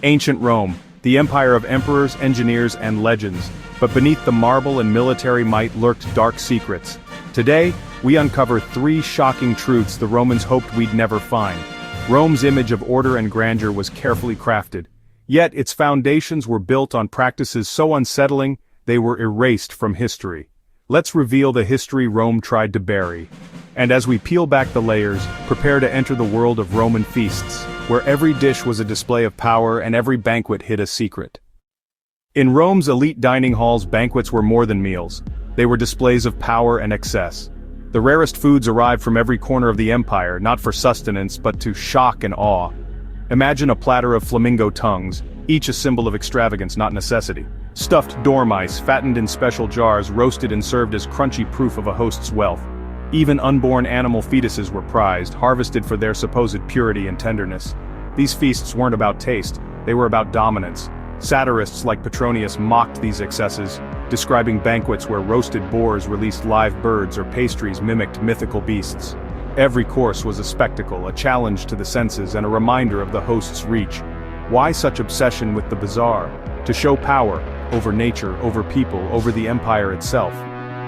Ancient Rome, the empire of emperors, engineers, and legends, but beneath the marble and military might lurked dark secrets. Today, we uncover 3 shocking truths the Romans hoped we'd never find. Rome's image of order and grandeur was carefully crafted, yet its foundations were built on practices so unsettling, they were erased from history. Let's reveal the history Rome tried to bury. And as we peel back the layers, prepare to enter the world of Roman feasts, where every dish was a display of power and every banquet hid a secret. In Rome's elite dining halls, banquets were more than meals. They were displays of power and excess. The rarest foods arrived from every corner of the empire, not for sustenance but to shock and awe. Imagine a platter of flamingo tongues, each a symbol of extravagance, not necessity. Stuffed dormice, fattened in special jars, roasted and served as crunchy proof of a host's wealth. Even unborn animal fetuses were prized, harvested for their supposed purity and tenderness. These feasts weren't about taste, they were about dominance. Satirists like Petronius mocked these excesses, describing banquets where roasted boars released live birds or pastries mimicked mythical beasts. Every course was a spectacle, a challenge to the senses, and a reminder of the host's reach. Why such obsession with the bizarre? To show power, over nature, over people, over the empire itself.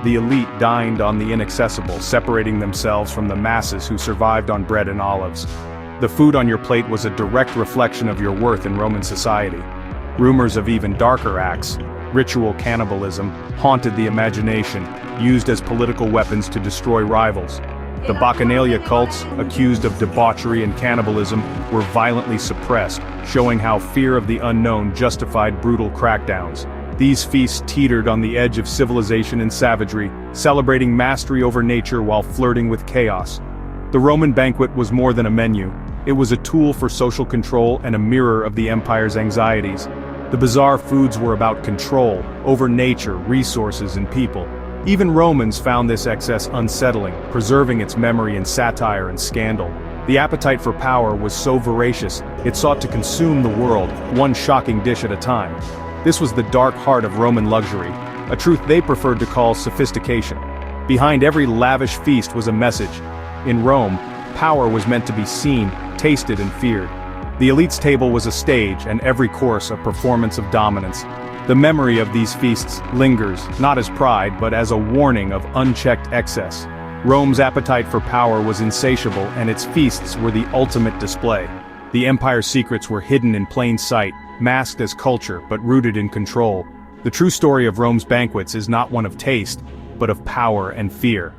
The elite dined on the inaccessible, separating themselves from the masses who survived on bread and olives. The food on your plate was a direct reflection of your worth in Roman society. Rumors of even darker acts, ritual cannibalism, haunted the imagination, used as political weapons to destroy rivals. The Bacchanalia cults, accused of debauchery and cannibalism, were violently suppressed, showing how fear of the unknown justified brutal crackdowns. These feasts teetered on the edge of civilization and savagery, celebrating mastery over nature while flirting with chaos. The Roman banquet was more than a menu. It was a tool for social control and a mirror of the empire's anxieties. The bizarre foods were about control, over nature, resources, and people. Even Romans found this excess unsettling, preserving its memory in satire and scandal. The appetite for power was so voracious, it sought to consume the world, one shocking dish at a time. This was the dark heart of Roman luxury, a truth they preferred to call sophistication. Behind every lavish feast was a message. In Rome, power was meant to be seen, tasted, and feared. The elite's table was a stage, and every course a performance of dominance. The memory of these feasts lingers, not as pride, but as a warning of unchecked excess. Rome's appetite for power was insatiable, and its feasts were the ultimate display. The empire's secrets were hidden in plain sight, masked as culture, but rooted in control. The true story of Rome's banquets is not one of taste, but of power and fear.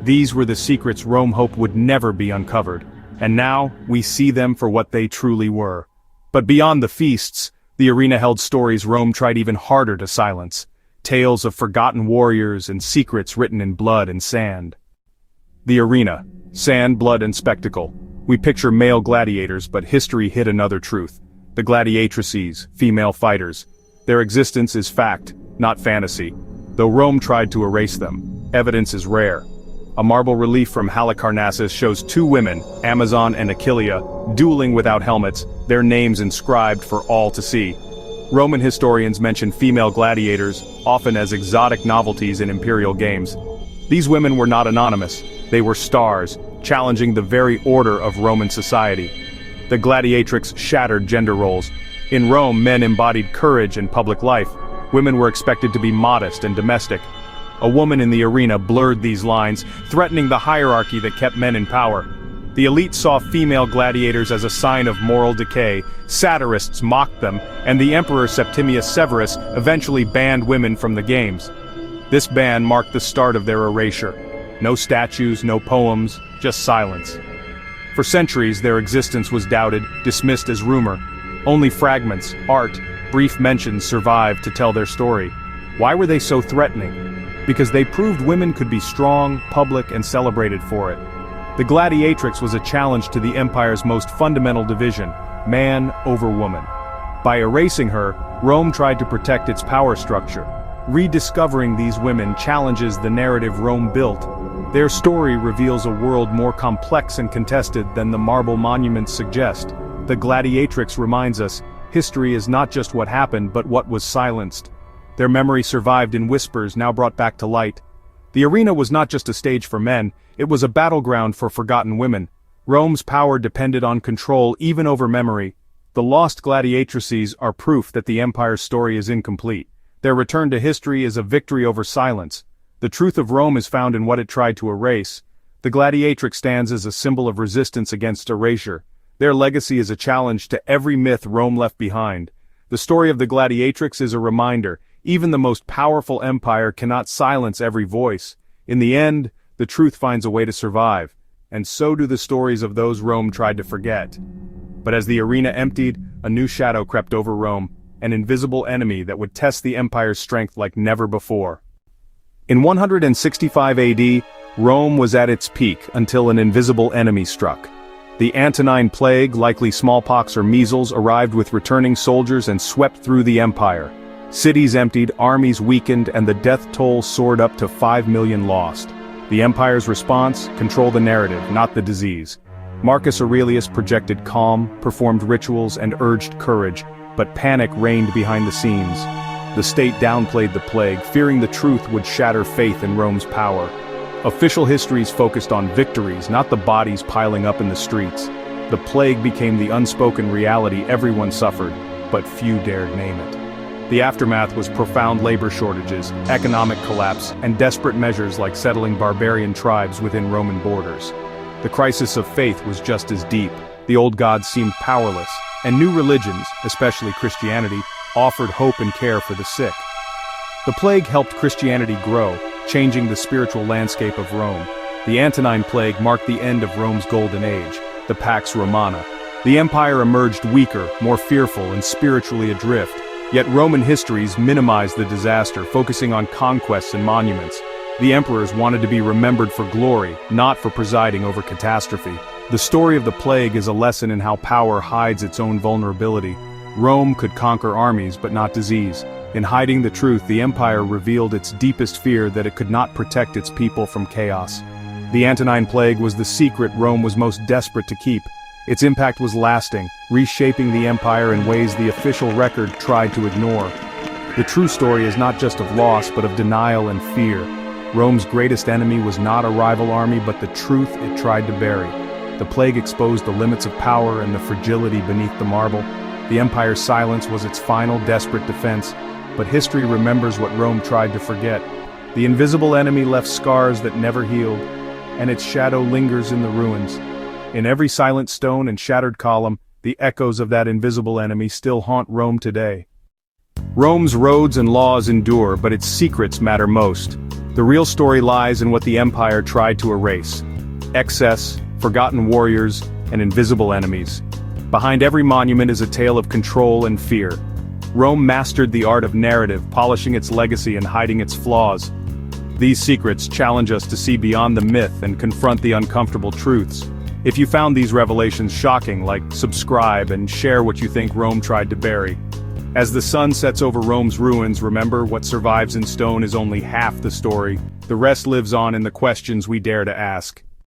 These were the secrets Rome hoped would never be uncovered, and now, we see them for what they truly were. But beyond the feasts, the arena held stories Rome tried even harder to silence. Tales of forgotten warriors and secrets written in blood and sand. The arena. Sand, blood, and spectacle. We picture male gladiators, but history hid another truth. The gladiatrices, female fighters. Their existence is fact, not fantasy. Though Rome tried to erase them, evidence is rare. A marble relief from Halicarnassus shows 2 women, Amazon and Achillea, dueling without helmets, their names inscribed for all to see. Roman historians mention female gladiators, often as exotic novelties in imperial games. These women were not anonymous, they were stars, challenging the very order of Roman society. The gladiatrix shattered gender roles. In Rome, men embodied courage and public life. Women were expected to be modest and domestic. A woman in the arena blurred these lines, threatening the hierarchy that kept men in power. The elite saw female gladiators as a sign of moral decay, satirists mocked them, and the emperor Septimius Severus eventually banned women from the games. This ban marked the start of their erasure. No statues, no poems, just silence. For centuries, their existence was doubted, dismissed as rumor. Only fragments, art, brief mentions survived to tell their story. Why were they so threatening? Because they proved women could be strong, public, and celebrated for it. The gladiatrix was a challenge to the empire's most fundamental division, man over woman. By erasing her, Rome tried to protect its power structure. Rediscovering these women challenges the narrative Rome built. Their story reveals a world more complex and contested than the marble monuments suggest. The gladiatrix reminds us, history is not just what happened but what was silenced. Their memory survived in whispers now brought back to light. The arena was not just a stage for men, it was a battleground for forgotten women. Rome's power depended on control even over memory. The lost gladiatrices are proof that the empire's story is incomplete. Their return to history is a victory over silence. The truth of Rome is found in what it tried to erase. The gladiatrix stands as a symbol of resistance against erasure. Their legacy is a challenge to every myth Rome left behind. The story of the gladiatrix is a reminder, even the most powerful empire cannot silence every voice. In the end, the truth finds a way to survive, and so do the stories of those Rome tried to forget. But as the arena emptied, a new shadow crept over Rome, an invisible enemy that would test the empire's strength like never before. In 165 AD, Rome was at its peak until an invisible enemy struck. The Antonine Plague, likely smallpox or measles, arrived with returning soldiers and swept through the empire. Cities emptied, armies weakened, and the death toll soared up to 5 million lost. The empire's response? Control the narrative, not the disease. Marcus Aurelius projected calm, performed rituals, and urged courage, but panic reigned behind the scenes. The state downplayed the plague, fearing the truth would shatter faith in Rome's power. Official histories focused on victories, not the bodies piling up in the streets. The plague became the unspoken reality everyone suffered, but few dared name it. The aftermath was profound labor shortages, economic collapse, and desperate measures like settling barbarian tribes within Roman borders. The crisis of faith was just as deep. The old gods seemed powerless, and new religions, especially Christianity, offered hope and care for the sick. The plague helped Christianity grow, changing the spiritual landscape of Rome. The Antonine Plague marked the end of Rome's golden age, the Pax Romana. The empire emerged weaker, more fearful, and spiritually adrift. Yet Roman histories minimized the disaster, focusing on conquests and monuments. The emperors wanted to be remembered for glory, not for presiding over catastrophe. The story of the plague is a lesson in how power hides its own vulnerability. Rome could conquer armies but not disease. In hiding the truth, the empire revealed its deepest fear that it could not protect its people from chaos. The Antonine Plague was the secret Rome was most desperate to keep. Its impact was lasting, reshaping the empire in ways the official record tried to ignore. The true story is not just of loss but of denial and fear. Rome's greatest enemy was not a rival army but the truth it tried to bury. The plague exposed the limits of power and the fragility beneath the marble. The empire's silence was its final desperate defense, but history remembers what Rome tried to forget. The invisible enemy left scars that never healed, and its shadow lingers in the ruins. In every silent stone and shattered column, the echoes of that invisible enemy still haunt Rome today. Rome's roads and laws endure, but its secrets matter most. The real story lies in what the empire tried to erase: excess, forgotten warriors, and invisible enemies. Behind every monument is a tale of control and fear. Rome mastered the art of narrative, polishing its legacy and hiding its flaws. These secrets challenge us to see beyond the myth and confront the uncomfortable truths. If you found these revelations shocking, subscribe and share what you think Rome tried to bury. As the sun sets over Rome's ruins, remember, what survives in stone is only half the story. The rest lives on in the questions we dare to ask.